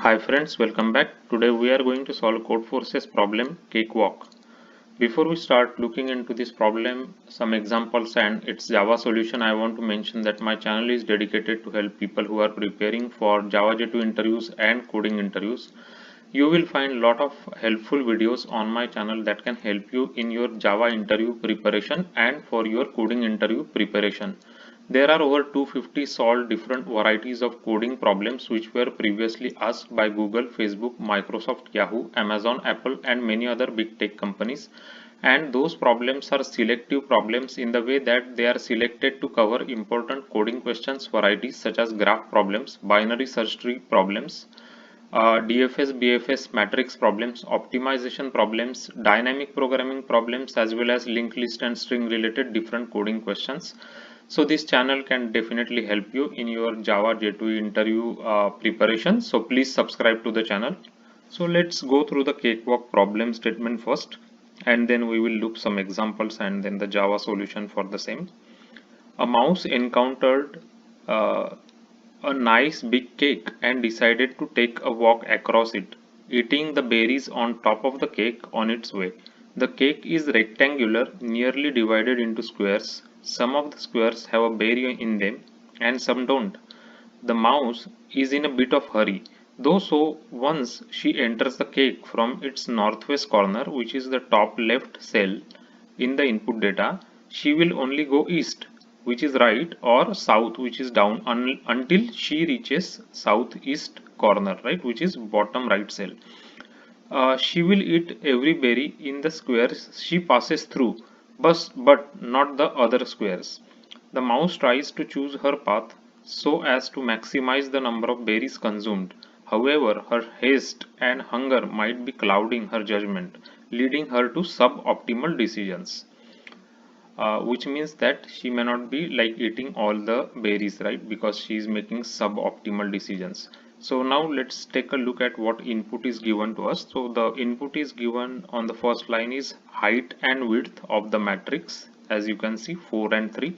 Hi friends, welcome back. Today we are going to solve Codeforce's problem Cakewalk. Before we start looking into this problem, some examples and its Java solution, I want to mention that my channel is dedicated to help people who are preparing for Java J2 interviews and coding interviews. You will find a lot of helpful videos on my channel that can help you in your Java interview preparation and for your coding interview preparation. There are over 250 solved different varieties of coding problems which were previously asked by Google, Facebook, Microsoft, Yahoo, Amazon, Apple and many other big tech companies. And those problems are selective problems in the way that they are selected to cover important coding questions varieties such as graph problems, binary search tree problems, DFS, BFS matrix problems, optimization problems, dynamic programming problems, as well as linked list and string related different coding questions. So this channel can definitely help you in your Java J2 interview preparation. So please subscribe to the channel. So let's go through the Cakewalk problem statement first, and then we will look some examples and then the Java solution for the same. A mouse encountered uh, a nice big cake and decided to take a walk across it, eating the berries on top of the cake on its way. The cake is rectangular, nearly divided into squares. Some of the squares have a berry in them and some don't. The mouse is in a bit of hurry, though, so once she enters the cake from its northwest corner, which is the top left cell in the input data, she will only go east, which is right, or south, which is down, until she reaches southeast corner, right, which is bottom right cell. She will eat every berry in the squares she passes through, but not the other squares. The mouse tries to choose her path so as to maximize the number of berries consumed. However, her haste and hunger might be clouding her judgment, leading her to suboptimal decisions. Which means that she may not be like eating all the berries, right, because she is making suboptimal decisions. So now let's take a look at what input is given to us. So the input is given on the first line is height and width of the matrix, as you can see 4 and 3.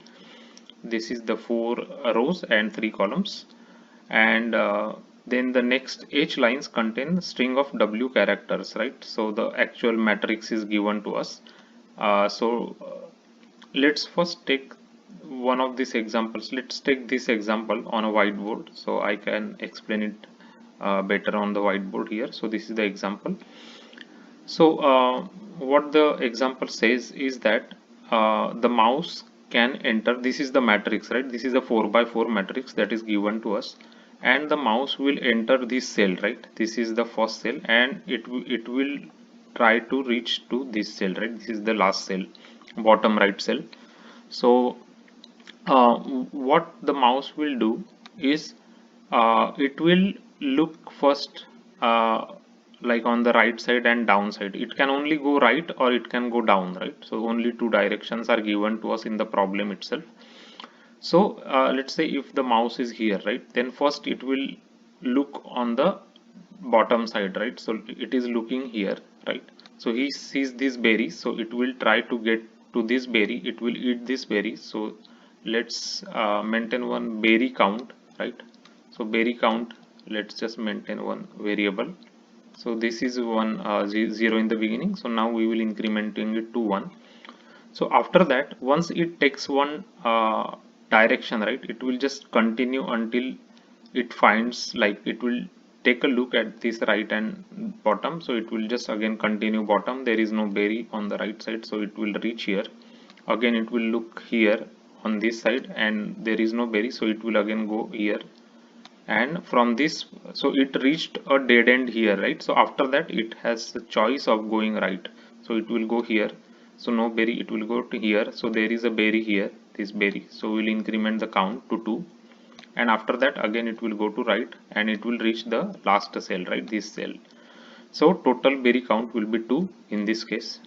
This is the 4 rows and 3 columns, and then the next h lines contain string of w characters, right? So the actual matrix is given to us. Let's first take one of these examples. Let's take this example on a whiteboard so I can explain it better on the whiteboard here. So this is the example. So what the example says is that the mouse can enter, this is the matrix, right? This is a 4 by 4 matrix that is given to us, and the mouse will enter this cell, right? This is the first cell, and it will try to reach to this cell, right? This is the last cell, bottom right cell. So what the mouse will do is it will look first like on the right side and down side. It can only go right or it can go down, right? So only two directions are given to us in the problem itself. So let's say if the mouse is here, right, then first it will look on the bottom side, right? So it is looking here, right? So he sees this berry, so it will try to get to this berry, it will eat this berry. So let's maintain one berry count, right? So berry count, let's just maintain one variable. So this is one 0 in the beginning, so now we will incrementing it to 1. So after that, once it takes one direction, right, it will just continue until it finds, like, it will take a look at this right and bottom. So it will just again continue bottom, there is no berry on the right side, so it will reach here. Again it will look here on this side and there is no berry, so it will again go here, and from this, so it reached a dead end here, right? So after that it has the choice of going right, so it will go here. So no berry, it will go to here, so there is a berry here, this berry, so we'll increment the count to 2, and after that again it will go to right and it will reach the last cell, right, this cell. So total berry count will be 2 in this case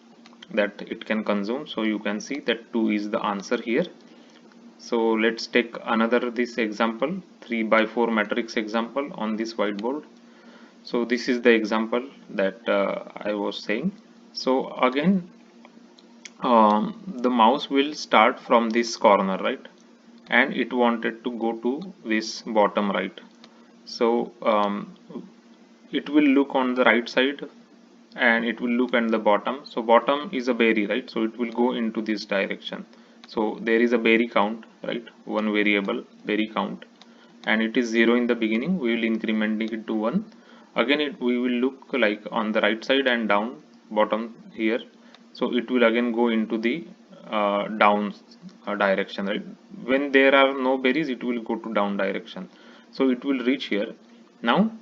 that it can consume. So you can see that 2 is the answer here. So let's take another this example, 3 by 4 matrix example on this whiteboard. So this is the example that I was saying. So again the mouse will start from this corner, right, and it wanted to go to this bottom right. So it will look on the right side and it will look at the bottom. So bottom is a berry, right? So it will go into this direction. So there is a berry count, right? One variable berry count, and it is 0 in the beginning. We will increment it to 1. Again we will look like on the right side and down bottom here. So it will again go into the down direction, right? When there are no berries, it will go to down direction. So it will reach here. Now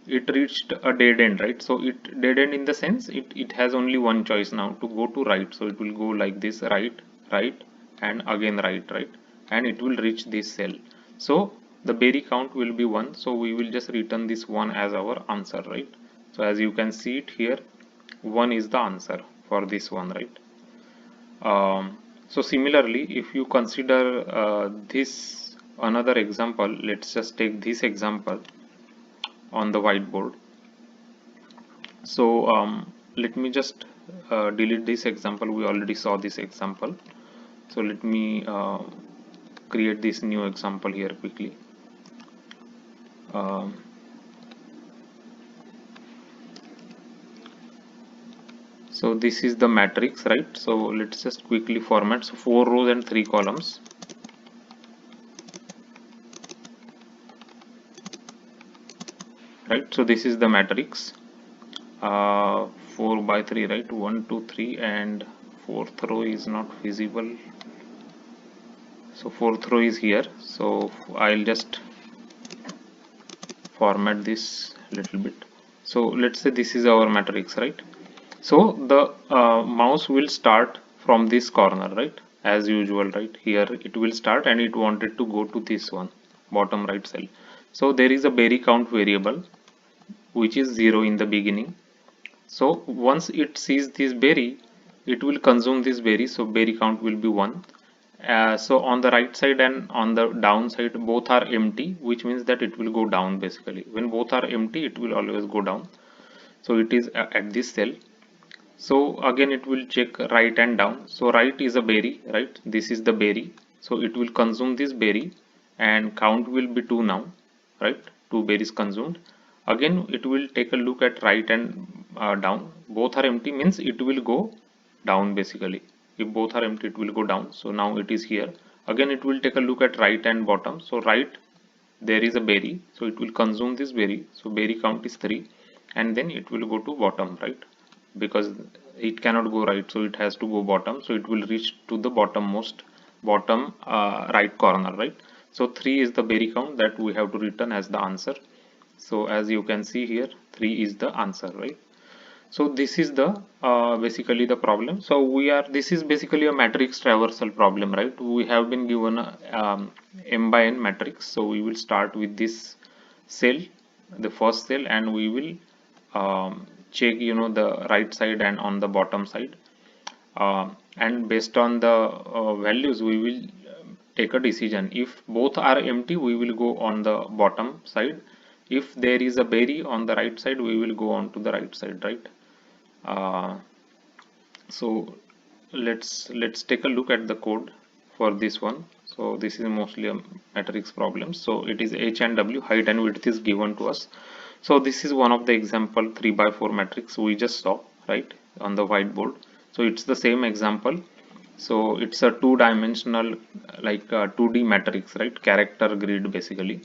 it reached a dead end, right? So it dead end in the sense it has only one choice now, to go to right. So it will go like this, right, right, and again right, right, and it will reach this cell. So the berry count will be 1. So we will just return this 1 as our answer, right? So as you can see it here, 1 is the answer for this one, right? So similarly, if you consider this another example, let's just take this example on the whiteboard. So let me just delete this example. We already saw this example. So let me create this new example here quickly. So this is the matrix, right? So let's just quickly format. So 4 rows and 3 columns. Right, so this is the matrix, 4 by 3, right? 1 2 3, and fourth row is not visible. So fourth row is here. So I'll just format this little bit. So let's say this is our matrix, right? So the mouse will start from this corner, right? As usual, right? Here it will start and it wanted to go to this one, bottom right cell. So there is a berry count variable which is 0 in the beginning. So once it sees this berry, it will consume this berry. So berry count will be 1. So on the right side and on the down side both are empty, which means that it will go down basically. When both are empty, it will always go down. So it is at this cell. So again it will check right and down. So right is a berry, right? This is the berry. So it will consume this berry and count will be 2 now, right? 2 berries consumed. Again it will take a look at right and down. Both are empty means it will go down basically. If both are empty, it will go down. So now it is here. Again it will take a look at right and bottom. So right, there is a berry. So it will consume this berry. So berry count is 3, and then it will go to bottom, right? Because it cannot go right, so it has to go bottom. So it will reach to the bottommost bottom right corner, right? So 3 is the berry count that we have to return as the answer. So as you can see here, 3 is the answer, right? So this is the basically the problem. So this is basically a matrix traversal problem, right? We have been given a m by n matrix. So we will start with this cell, the first cell, and we will check the right side and on the bottom side, and based on the values we will take a decision. If both are empty, we will go on the bottom side. If there is a berry on the right side, we will go on to the right side, right? So let's take a look at the code for this one. So this is mostly a matrix problem. So it is h and w, height and width is given to us. So this is one of the example 3 by 4 matrix we just saw, right, on the whiteboard. So it's the same example. So it's a two-dimensional, like 2D matrix, right? Character grid basically.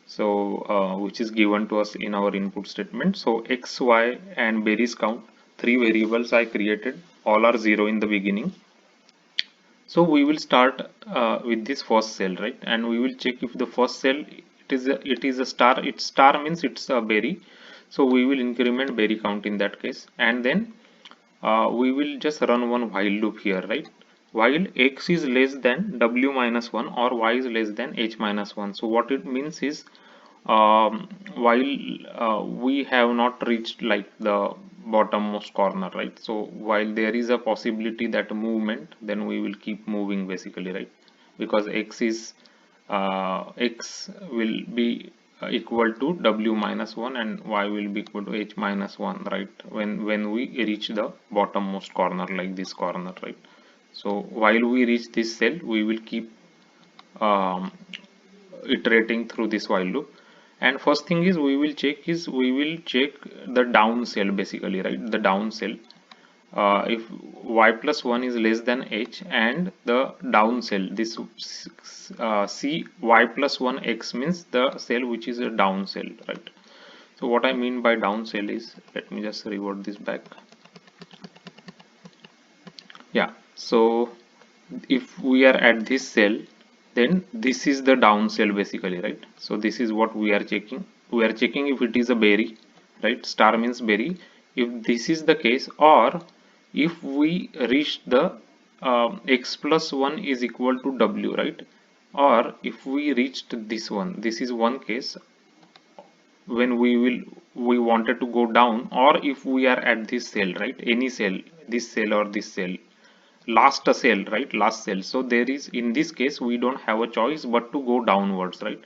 So which is given to us in our input statement. So x, y, and berries count, 3 variables I created, all are 0 in the beginning. So we will start with this first cell, right? And we will check if the first cell it is a star. It's star means it's a berry. So we will increment berry count in that case, and then we will just run one while loop here, right? While x is less than w minus 1 or y is less than h minus 1. So what it means is, while we have not reached like the bottommost corner, right? So while there is a possibility that movement, then we will keep moving basically, right? Because x will be equal to w minus 1 and y will be equal to h minus 1, right? When we reach the bottommost corner, like this corner, right? So while we reach this cell, we will keep um, iterating through this while loop. And first thing is we will check the down cell basically, right? The down cell. If y plus 1 is less than h, and the down cell, this c y plus 1 x means the cell which is a down cell, right? So what I mean by down cell is, let me just revert this back. Yeah, so if we are at this cell, then this is the down cell basically, right? So this is what we are checking. We are checking if it is a berry, right? Star means berry. If this is the case, or if we reach the x plus 1 is equal to w, right? Or if we reached this one, this is one case when we wanted to go down, or if we are at this cell, right? Any cell, this cell or this cell, last cell, right? Last cell. So there is, in this case, we don't have a choice but to go downwards, right?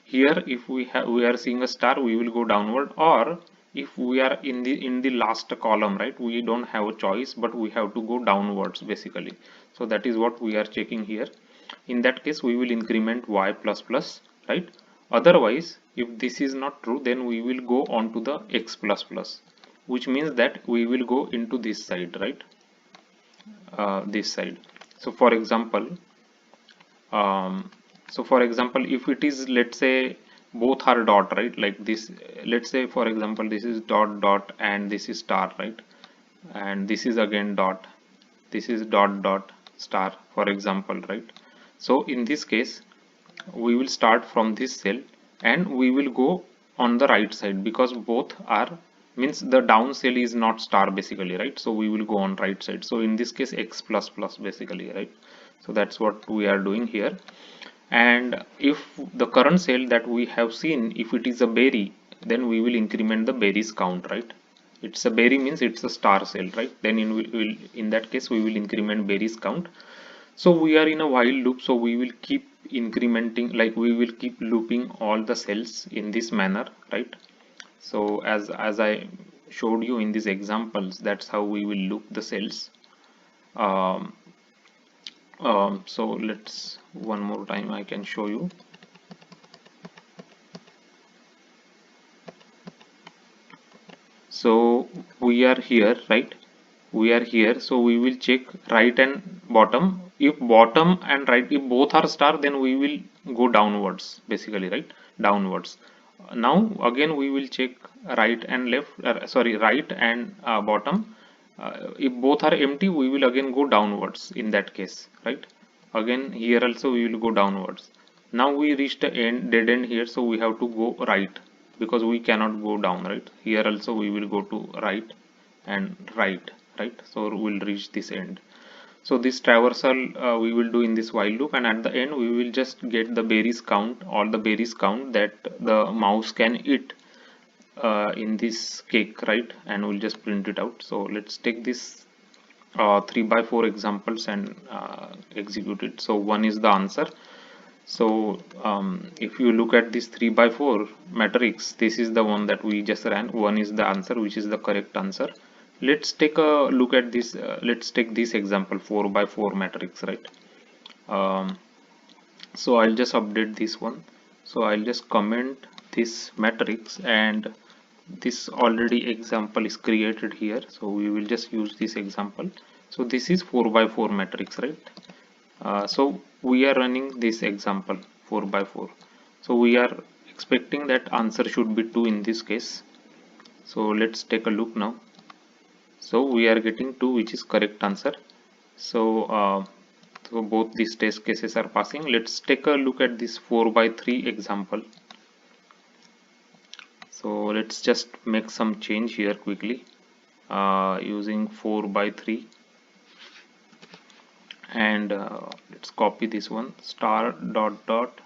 Here if we are seeing a star, we will go downward. Or if we are in the last column, right, we don't have a choice but we have to go downwards basically. So that is what we are checking here. In that case we will increment y plus plus, right? Otherwise, if this is not true, then we will go on to the x plus plus, which means that we will go into this side, right? This side. So for example, if it is, let's say, both are dot, right? Like this, let's say for example this is dot dot and this is star, right? And this is again dot, this is dot dot star, for example, right? So in this case we will start from this cell and we will go on the right side, because both are, means the down cell is not star basically, right? So we will go on right side. So in this case x plus plus basically, right? So that's what we are doing here. And if the current cell that we have seen, if it is a berry, then we will increment the berries count, right? It's a berry means it's a star cell, right? Then in that case we will increment berries count. So we are in a while loop, so we will keep incrementing, like we will keep looping all the cells in this manner, right? So as I showed you in these examples, that's how we will loop the cells. um, so let's one more time I can show you. So we are here, right? We are here, so we will check right and bottom. If bottom and right, if both are star, then we will go downwards basically, right? Downwards. Now again we will check right and left, sorry, right and bottom. If both are empty, we will again go downwards in that case, right? Again here also we will go downwards. Now we reached the end, dead end here, so we have to go right, because we cannot go down, right? Here also we will go to right and right, right? So we'll reach this end. So this traversal we will do in this while loop, and at the end we will just get the berries count, all the berries count that the mouse can eat in this cake, right? And we'll just print it out. So let's take this 3 by 4 examples and execute it. So one is the answer. So if you look at this 3 by 4 matrix, this is the one that we just ran. One is the answer, which is the correct answer. Let's take a look at this. Let's take this example 4 by 4 matrix, right? So I'll just update this one. So I'll just comment this matrix, and this already example is created here. So we will just use this example. So this is 4 by 4 matrix, right? So we are running this example 4 by 4. So we are expecting that answer should be 2 in this case. So let's take a look now. So we are getting 2, which is correct answer. So so both these test cases are passing. Let's take a look at this 4 by 3 example. So let's just make some change here quickly using 4 by 3, and let's copy this one, star dot dot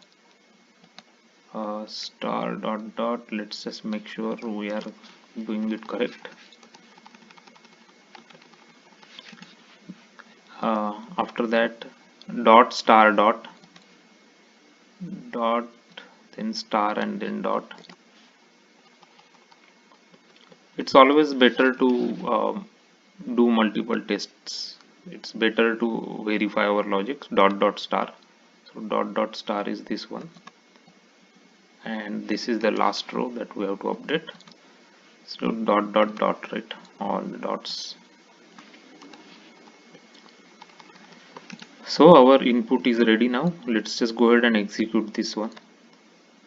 star dot dot. Let's just make sure we are doing it correct. After that, dot star dot dot, then star, and then dot. It's always better to do multiple tests. It's better to verify our logics. Dot dot star. So dot dot star is this one, and this is the last row that we have to update. So dot dot dot, right, all the dots. So our input is ready now. Let's just go ahead and execute this one.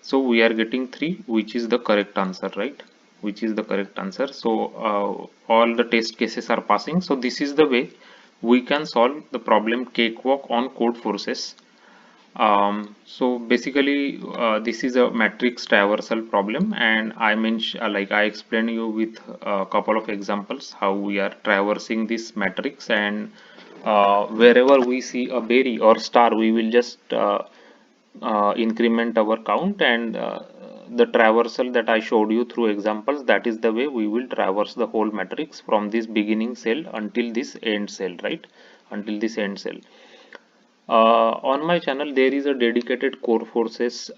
So we are getting 3, which is the correct answer, right? Which is the correct answer. So all the test cases are passing. So this is the way we can solve the problem Cakewalk on Codeforces. So basically this is a matrix traversal problem, and I mentioned like I explained you with a couple of examples how we are traversing this matrix, and wherever we see a berry or star, we will just increment our count, and the traversal that I showed you through examples, that is the way we will traverse the whole matrix from this beginning cell until this end cell, right? Until this end cell. On my channel there is a dedicated Codeforces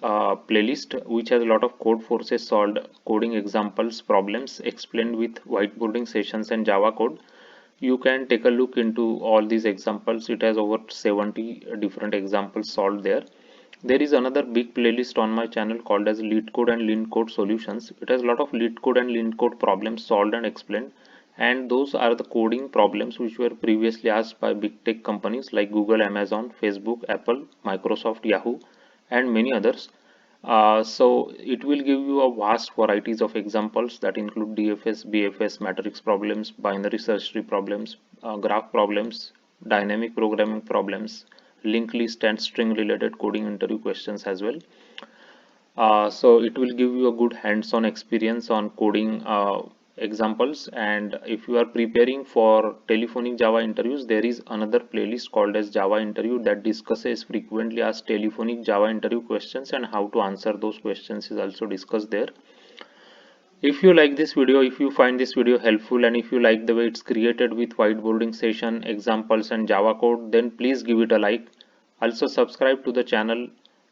playlist which has a lot of Codeforces solved coding examples problems explained with whiteboarding sessions and Java code. You can take a look into all these examples. It has over 70 different examples solved there. There is another big playlist on my channel called as LeetCode and LeanCode Solutions. It has a lot of LeetCode and LeanCode problems solved and explained, and those are the coding problems which were previously asked by big tech companies like Google, Amazon, Facebook, Apple, Microsoft, Yahoo, and many others. So it will give you a vast varieties of examples that include DFS, BFS, matrix problems, binary search tree problems, graph problems, dynamic programming problems, linked list and string related coding interview questions as well. So it will give you a good hands-on experience on coding examples. And if you are preparing for telephonic Java interviews, there is another playlist called as Java interview that discusses frequently asked telephonic Java interview questions, and how to answer those questions is also discussed there. If you like this video, if you find this video helpful, and if you like the way it's created with whiteboarding session, examples and Java code, then please give it a like. Also subscribe to the channel.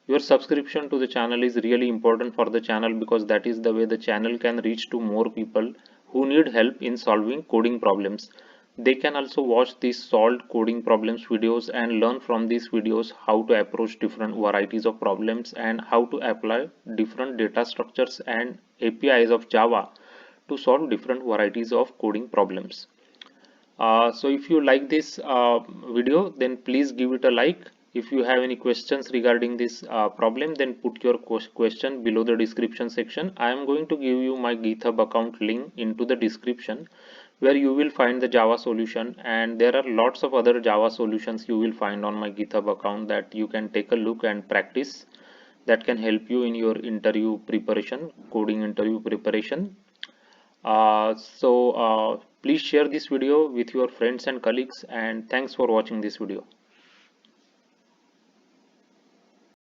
Your subscription to the channel is really important for the channel, because that is the way the channel can reach to more people who need help in solving coding problems. They can also watch these solved coding problems videos and learn from these videos how to approach different varieties of problems and how to apply different data structures and APIs of Java to solve different varieties of coding problems. So if you like this video, then please give it a like. If you have any questions regarding this problem, then put your question below the description section. I am going to give you my GitHub account link into the description, where you will find the Java solution, and there are lots of other Java solutions you will find on my GitHub account that you can take a look and practice, that can help you in your interview preparation, coding interview preparation. Please share this video with your friends and colleagues, and thanks for watching this video.